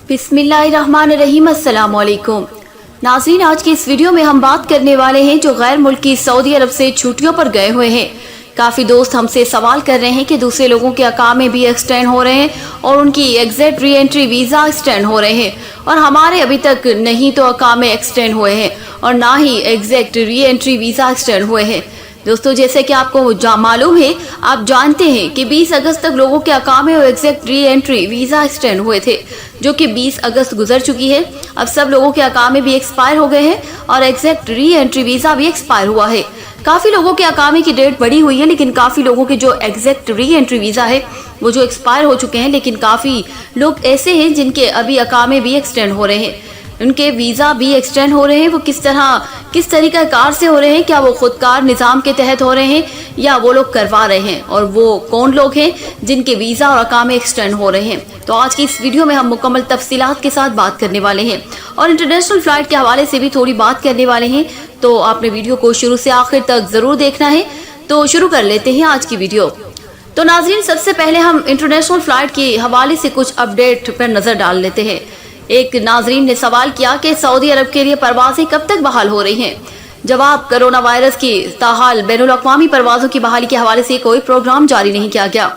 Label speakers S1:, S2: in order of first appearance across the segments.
S1: बिस्मिल्लाहिर्रहमानिर्रहीम। अस्सलाम वालेकुम नाज़रीन, आज की इस वीडियो में हम बात करने वाले हैं जो गैर मुल्की सऊदी अरब से छुट्टियों पर गए हुए हैं। काफ़ी दोस्त हमसे सवाल कर रहे हैं कि दूसरे लोगों के अकामे भी एक्सटेंड हो रहे हैं और उनकी exit re entry visa extend हो रहे हैं और हमारे अभी तक नहीं तो अकामे एक्सटेंड हुए हैं और ना ही exit re entry visa extend हुए हैं। दोस्तों, जैसे कि आपको मालूम है, आप जानते हैं कि 20 अगस्त तक लोगों के अकामे और exit re entry visa extend हुए थे, जो कि 20 अगस्त गुजर चुकी है। अब सब लोगों के अकामे भी एक्सपायर हो गए हैं और एग्जिट री एंट्री वीज़ा भी एक्सपायर हुआ है। काफ़ी लोगों के अकामे की डेट बढ़ी हुई है, लेकिन काफ़ी लोगों के जो एग्जिट री एंट्री वीज़ा है वो जो एक्सपायर हो चुके हैं, लेकिन काफ़ी लोग ऐसे हैं जिनके अभी अकामे भी एक्सटेंड हो रहे हैं, उनके वीज़ा भी एक्सटेंड हो रहे हैं। वो किस तरीका कार से हो रहे हैं, क्या वो खुदकार निज़ाम के तहत हो रहे हैं या वो लोग करवा रहे हैं, और वो कौन लोग हैं जिनके वीज़ा और अकामे एक्सटेंड हो रहे हैं। तो आज की इस वीडियो में हम मुकम्मल तफसीलात के साथ बात करने वाले हैं और इंटरनेशनल फ़्लाइट के हवाले से भी थोड़ी बात करने वाले हैं। तो आपने वीडियो को शुरू से आखिर तक ज़रूर देखना है। तो शुरू कर लेते हैं आज की वीडियो। तो नाज़रीन, सबसे पहले हम इंटरनेशनल फ़्लाइट के हवाले से कुछ अपडेट पर नज़र डाल लेते हैं। एक नाजरीन ने सवाल किया कि सऊदी अरब के लिए परवाजें कब तक बहाल हो रही हैं। जवाब, कोरोना वायरस की ताहाल बैनुल अक़वामी परवाजों की बहाली के हवाले से कोई प्रोग्राम जारी नहीं किया गया।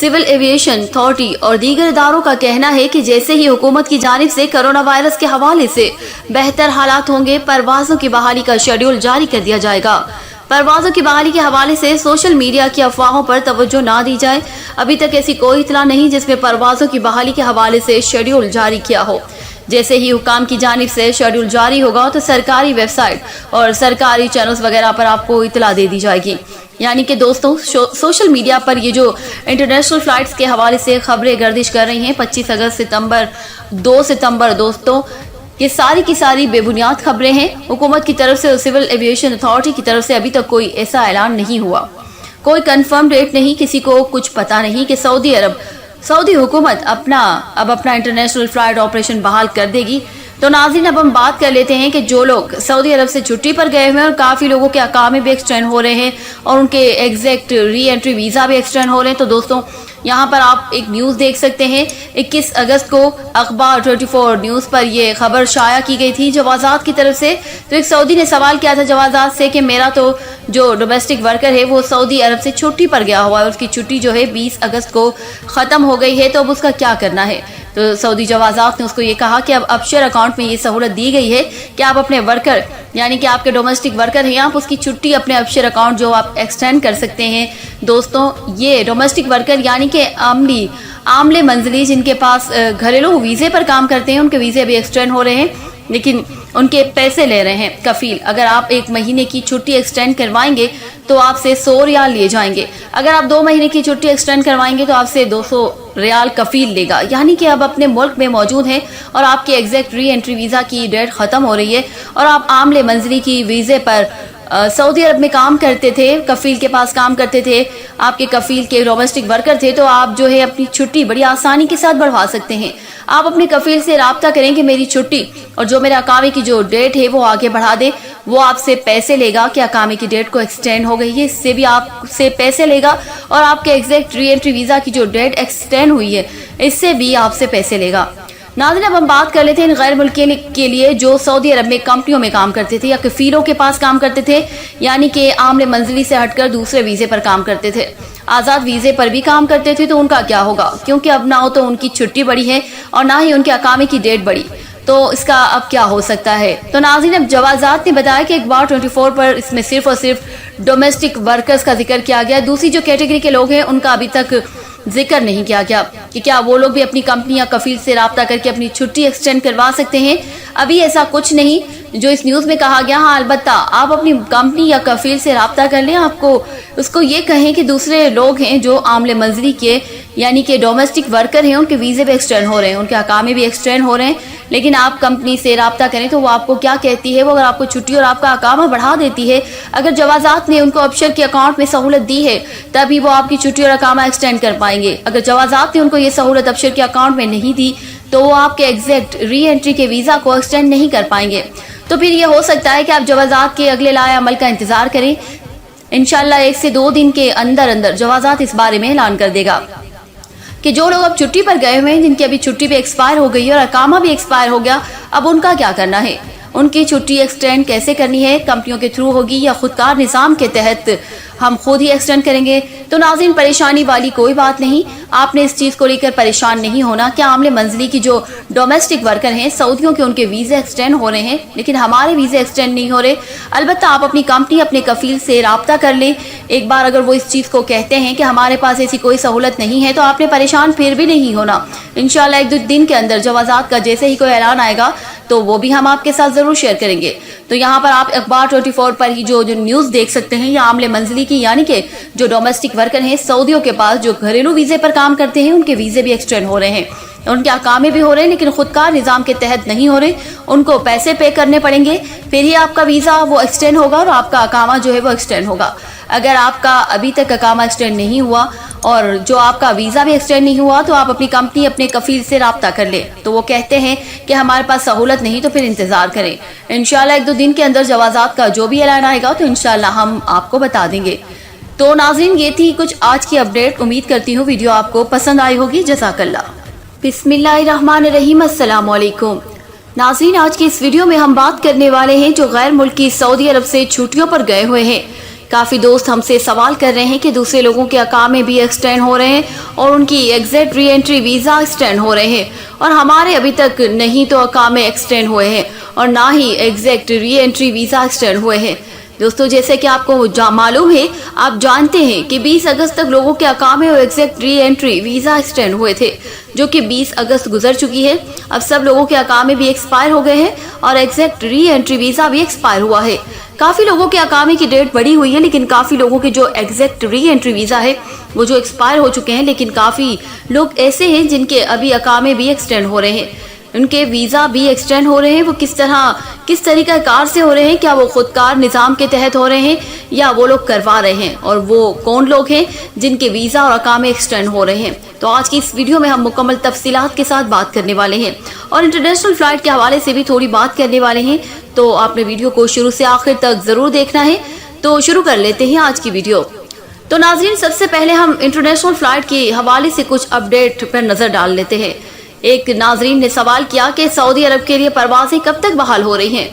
S1: सिविल एविएशन अथॉरिटी और दीगर इदारों का कहना है कि जैसे ही हुकूमत की जानिब से कोरोना वायरस के हवाले से बेहतर हालात होंगे, परवाजों की बहाली का शेड्यूल जारी कर दिया जाएगा। परवाज़ों की बहाली के हवाले से सोशल मीडिया की अफवाहों पर तवज्जो ना दी जाए। अभी तक ऐसी कोई इतला नहीं जिसमें परवाज़ों की बहाली के हवाले से शेड्यूल जारी किया हो। जैसे ही हुकाम की जानिब से शेड्यूल जारी होगा तो सरकारी वेबसाइट और सरकारी चैनल्स वगैरह पर आपको इतला दे दी जाएगी। यानी कि दोस्तों, सोशल मीडिया पर ये जो इंटरनेशनल फ़्लाइट्स के हवाले से खबरें गर्दिश कर रही हैं 25 अगस्त, सितंबर, 2 सितंबर, दोस्तों ये सारी की सारी बेबुनियाद खबरें हैं। हुकूमत की तरफ से और सिविल एविएशन अथॉरिटी की तरफ से अभी तक कोई ऐसा ऐलान नहीं हुआ, कोई कंफर्म डेट नहीं, किसी को कुछ पता नहीं कि सऊदी हुकूमत अब अपना इंटरनेशनल फ़्लाइट ऑपरेशन बहाल कर देगी। तो नाज़रीन, अब हम बात कर लेते हैं कि जो लोग सऊदी अरब से छुट्टी पर गए हुए हैं और काफ़ी लोगों के अकामे भी एक्सटेंड हो रहे हैं और उनके एग्जैक्ट री एंट्री वीज़ा भी एक्सटेंड हो रहे हैं। तो दोस्तों, यहाँ पर आप एक न्यूज़ देख सकते हैं। 21 अगस्त को अखबार 24 न्यूज़ पर यह खबर शाया की गई थी जवाज़ात की तरफ से। तो एक सऊदी ने सवाल किया था जवाज़ात से कि मेरा तो जो डोमेस्टिक वर्कर है वो सऊदी अरब से छुट्टी पर गया हुआ है, उसकी छुट्टी जो है 20 अगस्त को ख़त्म हो गई है, तो अब उसका क्या करना है। तो सऊदी जवाज़ात ने उसको ये कहा कि अब अपशेयर अकाउंट में ये सहूलत दी गई है कि आप अपने वर्कर, यानी कि आपके डोमेस्टिक वर्कर हैं, आप उसकी छुट्टी अपने अपशेयर अकाउंट जो आप एक्सटेंड कर सकते हैं। दोस्तों, ये डोमेस्टिक वर्कर यानी कि आमले मंजिली जिनके पास घरेलू वीज़े पर काम करते हैं, उनके वीज़े अभी एक्सटेंड हो रहे हैं, लेकिन उनके पैसे ले रहे हैं कफील। अगर आप 1 महीने की छुट्टी एक्सटेंड करवाएंगे तो आपसे 100 रियाल लिए जाएंगे। अगर आप 2 महीने की छुट्टी एक्सटेंड करवाएंगे तो आपसे 200 रियाल कफील लेगा। यानी कि अब अपने मुल्क में मौजूद हैं और आपकी एग्जैक्ट री एंट्री वीज़ा की डेट ख़त्म हो रही है और आप आमले मंजिली की वीज़े पर सऊदी अरब में काम करते थे, कफील के पास काम करते थे, आपके कफील के डोमेस्टिक वर्कर थे, तो आप जो है अपनी छुट्टी बड़ी आसानी के साथ बढ़वा सकते हैं। आप अपने कफील से राब्ता करें कि मेरी छुट्टी और जो मेरे अकामे की जो डेट है वो आगे बढ़ा दे। वो आपसे पैसे लेगा कि अकामे की डेट को एक्सटेंड हो गई है, इससे भी आपसे पैसे लेगा, और आपके एग्जैक्ट री एंट्री वीज़ा की जो डेट एक्सटेंड हुई है इससे भी आपसे पैसे लेगा। नाज़रीन, अब हम बात कर लेते हैं गैर मुल्की के लिए जो सऊदी अरब में कंपनियों में काम करते थे या कफीलों के पास काम करते थे, यानी कि आमले मंजिली से हटकर दूसरे वीज़े पर काम करते थे, आज़ाद वीज़े पर भी काम करते थे। तो उनका क्या होगा, क्योंकि अब ना हो तो उनकी छुट्टी बढ़ी है और ना ही उनके अकामे की डेट बढ़ी, तो इसका अब क्या हो सकता है। तो नाज़रीन, अब जवाज़ात ने बताया कि अखबार 24 पर इसमें सिर्फ और सिर्फ डोमेस्टिक वर्कर्स का जिक्र किया गया। दूसरी जो कैटेगरी के लोग हैं उनका अभी तक जिक्र नहीं किया गया कि क्या वो लोग भी अपनी कंपनी या कफील से राब्ता करके अपनी छुट्टी एक्सटेंड करवा सकते हैं। अभी ऐसा कुछ नहीं जो इस न्यूज़ में कहा गया। हाँ, अलबत्ता आप अपनी कंपनी या कफील से राब्ता कर लें, आपको उसको ये कहें कि दूसरे लोग हैं जो आमले मंजिली के यानी कि डोमेस्टिक वर्कर हैं, उनके वीज़े भी एक्सटेंड हो रहे हैं, उनके अकामे भी एक्सटेंड हो रहे हैं, लेकिन आप कंपनी से राब्ता करें तो वो आपको क्या कहती है, वो अगर आपको छुट्टी और आपका अकामा बढ़ा देती है, अगर जवाज़ात ने उनको अपशेयर के अकाउंट में सहूलत दी है तभी वो आपकी छुट्टी और अकामा एक्सटेंड कर पाएंगे। अगर जवाज़ात ने उनको ये सहूलत अपशेयर के अकाउंट में नहीं दी तो वो आपके एग्जैक्ट री एंट्री के वीज़ा को एक्सटेंड नहीं कर पाएंगे। तो फिर ये हो सकता है कि आप जवाज़ात के अगले लाए अमल का इंतज़ार करें। इंशाल्लाह 1 से 2 दिन के अंदर अंदर जवाज़ात इस बारे में ऐलान कर देगा। कि जो लोग अब छुट्टी पर गए हुए हैं, जिनकी अभी छुट्टी भी एक्सपायर हो गई है और अकामा भी एक्सपायर हो गया, अब उनका क्या करना है, उनकी छुट्टी एक्सटेंड कैसे करनी है, कंपनियों के थ्रू होगी या खुदकार निज़ाम के तहत हम खुद ही एक्सटेंड करेंगे। तो नाज़रीन, परेशानी वाली कोई बात नहीं, आपने इस चीज़ को लेकर परेशान नहीं होना। क्या आमले मंजिली की जो डोमेस्टिक वर्कर हैं सऊदियों के, उनके वीज़े एक्सटेंड हो रहे हैं, लेकिन हमारे वीज़े एक्सटेंड नहीं हो रहे। अलबत्ता आप अपनी कंपनी, अपने कफील से राब्ता कर लें। एक बार अगर वो इस चीज़ को कहते हैं कि हमारे पास ऐसी कोई सहूलत नहीं है, तो आपने परेशान फिर भी नहीं होना। इंशाल्लाह 1-2 दिन के अंदर जवाज़ात का जैसे ही कोई ऐलान आएगा तो वो भी हम आपके साथ ज़रूर शेयर करेंगे। तो यहाँ पर आप अखबार 24 पर ही जो न्यूज़ देख सकते हैं, या आमले मंजिली की, यानी कि जो डोमेस्टिक वर्कर हैं सऊदियों के पास, जो घरेलू वीज़े पर काम करते हैं, उनके वीज़े भी एक्सटेंड हो रहे हैं, उनके अकामे भी हो रहे हैं, लेकिन खुदकार निज़ाम के तहत नहीं हो रहे। उनको पैसे पे करने पड़ेंगे, फिर ही आपका वीज़ा वो एक्सटेंड होगा और आपका अकामा जो है वो एक्सटेंड होगा। अगर आपका अभी तक अकामा एक्सटेंड नहीं हुआ और जो आपका वीज़ा भी एक्सटेंड नहीं हुआ, तो आप अपनी कंपनी, अपने कफील से राब्ता कर ले। तो वो कहते हैं कि हमारे पास सहूलत नहीं, तो फिर इंतज़ार करें। इंशाल्लाह 1-2 दिन के अंदर जवाज़ात का जो भी ऐलान आएगा तो इंशाल्लाह हम आपको बता देंगे। तो नाज़रीन, ये थी कुछ आज की अपडेट। उम्मीद करती हूँ वीडियो आपको पसंद आई होगी। जज़ाकल्लाह। बिस्मिल्लाहिर्रहमानिर्रहीम। अस्सलाम वालेकुम नाज़रीन, आज की इस वीडियो में हम बात करने वाले हैं जो गैर मुल्की सऊदी अरब से छुट्टियों पर गए हुए हैं। काफ़ी दोस्त हमसे सवाल कर रहे हैं कि दूसरे लोगों के अकामे भी एक्सटेंड हो रहे हैं और उनकी exit re entry visa extend हो रहे हैं, और हमारे अभी तक नहीं तो अकामे एक्सटेंड हुए हैं और ना ही exit re entry visa extend हुए हैं। दोस्तों, जैसे कि आपको मालूम है, आप जानते हैं कि 20 अगस्त तक लोगों के अकामे और exit re entry visa extend हुए थे, जो कि 20 अगस्त गुजर चुकी है। अब सब लोगों के अकामे भी एक्सपायर हो गए हैं और एग्जिट री एंट्री वीज़ा भी एक्सपायर हुआ है। काफ़ी लोगों के अकामे की डेट बढ़ी हुई है, लेकिन काफ़ी लोगों के जो एग्जिट री एंट्री वीज़ा है वो जो एक्सपायर हो चुके हैं, लेकिन काफ़ी लोग ऐसे हैं जिनके अभी अकामे भी एक्सटेंड हो रहे हैं, उनके वीज़ा भी एक्सटेंड हो रहे हैं। वो किस तरीका कार से हो रहे हैं, क्या वो खुदकार निज़ाम के तहत हो रहे हैं या वो लोग करवा रहे हैं, और वो कौन लोग हैं जिनके वीज़ा और अकामे एक्सटेंड हो रहे हैं। तो आज की इस वीडियो में हम मुकम्मल तफसीलात के साथ बात करने वाले हैं और इंटरनेशनल फ़्लाइट के हवाले से भी थोड़ी बात करने वाले हैं। तो आपने वीडियो को शुरू से आखिर तक ज़रूर देखना है। तो शुरू कर लेते हैं आज की वीडियो। तो नाज़रीन, सबसे पहले हम इंटरनेशनल फ़्लाइट के हवाले से कुछ अपडेट पर नज़र डाल लेते हैं। एक नाजरीन ने सवाल किया कि सऊदी अरब के लिए परवाजें कब तक बहाल हो रही हैं।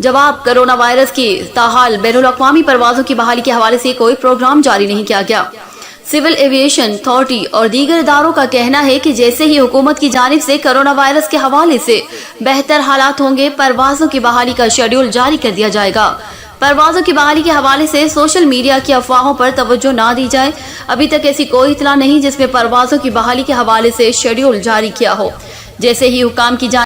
S1: जवाब, कोरोना वायरस की ताहाल बैनुल अक़वामी परवाजों की बहाली के हवाले से कोई प्रोग्राम जारी नहीं किया गया। सिविल एविएशन अथॉरिटी और दीगर इदारों का कहना है कि जैसे ही हुकूमत की जानिब से कोरोना वायरस के हवाले से बेहतर हालात होंगे, परवाजों की बहाली का शेड्यूल जारी कर दिया जाएगा। परवाजों की बहाली के हवाले से सोशल मीडिया की अफवाहों पर तवज्जो ना दी जाए। अभी तक ऐसी कोई इत्तला नहीं जिसमें परवाजों की बहाली के हवाले से शेड्यूल जारी किया हो। जैसे ही हुकाम की